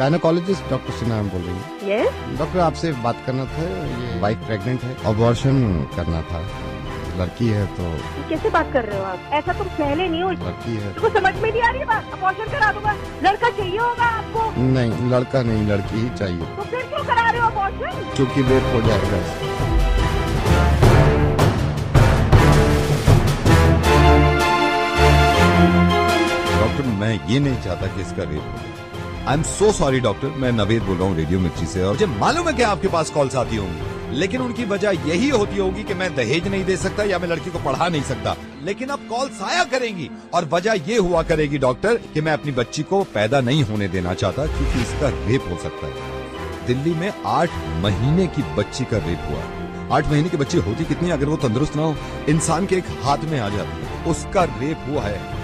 Gynaecologist doctor Sinha बोल रही हैं? यस डॉक्टर आपसे बात करना था, ये वाइफ प्रेग्नेंट है, अबॉर्शन करना था, लड़की है तो। कैसे बात कर रहे हो आप? ऐसा तुम पहले नहीं हो। लड़की है तुमको समझ में नहीं आ रही है बात? अबॉर्शन करा दूंगा। लड़का चाहिए होगा आपको? नहीं, लड़का नहीं, लड़की ही चाहिए। तो फिर क्यों करा रहे हो अबॉर्शन? क्योंकि रेप हो जाएगा। डॉक्टर मैं ये नहीं चाहता कि इसका रेप हो। I am so sorry doctor, मैं नवेद बोल रहा हूँ रेडियो मिर्ची से, और मुझे मालूम है कि आपके पास कॉल्स आती होंगी, लेकिन उनकी वजह यही होती होगी कि मैं दहेज नहीं दे सकता या मैं लड़की को पढ़ा नहीं सकता। लेकिन अब कॉल्स आया करेंगी और वजह ये हुआ करेगी डॉक्टर कि मैं अपनी बच्ची को पैदा नहीं होने देना चाहता क्योंकि इसका रेप हो सकता है। दिल्ली में 8 महीने की बच्ची का रेप हुआ। 8 महीने की बच्ची होती कितनी अगर वो तंदुरुस्त ना हो, इंसान के एक हाथ में आ जाती है, उसका रेप हुआ है।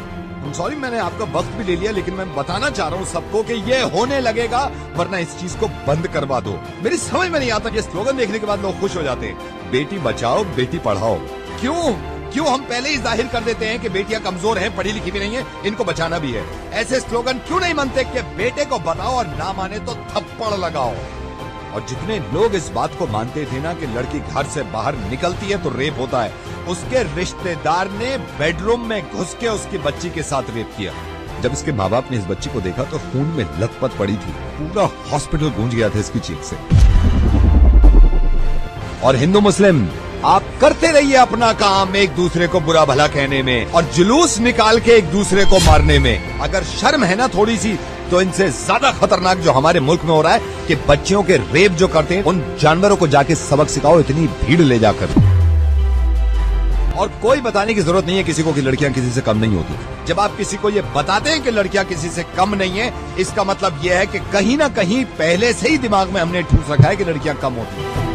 सॉरी मैंने आपका वक्त भी ले लिया, लेकिन मैं बताना चाह रहा हूँ सबको कि ये होने लगेगा, वरना इस चीज को बंद करवा दो। मेरी समझ में नहीं आता कि स्लोगन देखने के बाद लोग खुश हो जाते हैं, बेटी बचाओ बेटी पढ़ाओ। क्यों हम पहले ही जाहिर कर देते हैं कि बेटियां कमजोर हैं, पढ़ी लिखी भी नहीं है, इनको बचाना भी है। ऐसे स्लोगन क्यों नहीं बनते कि बेटे को बताओ और ना माने तो थप्पड़ लगाओ। और जितने लोग इस बात को मानते थे ना कि लड़की घर से बाहर निकलती है तो रेप होता है, उसके रिश्तेदार ने बेडरूम में घुस के उसकी बच्ची के साथ रेप किया। जब इसके माँ बाप ने इस बच्ची को देखा तो खून में लथपथ पड़ी थी, पूरा हॉस्पिटल गूंज गया था इसकी चीख से। और हिंदू मुस्लिम आप करते रहिए अपना काम, एक दूसरे को बुरा भला कहने में और जुलूस निकाल के एक दूसरे को मारने में। अगर शर्म है ना थोड़ी सी, तो इनसे ज्यादा खतरनाक जो हमारे मुल्क में हो रहा है कि बच्चियों के रेप जो करते हैं, उन जानवरों को जाके सबक सिखाओ, इतनी भीड़ ले जाकर। और कोई बताने की जरूरत नहीं है किसी को कि लड़कियां किसी से कम नहीं होती। जब आप किसी को ये बताते हैं कि लड़कियां किसी से कम नहीं है, इसका मतलब यह है कि कहीं ना कहीं पहले से ही दिमाग में हमने ठूस रखा है कि लड़कियां कम होती हैं।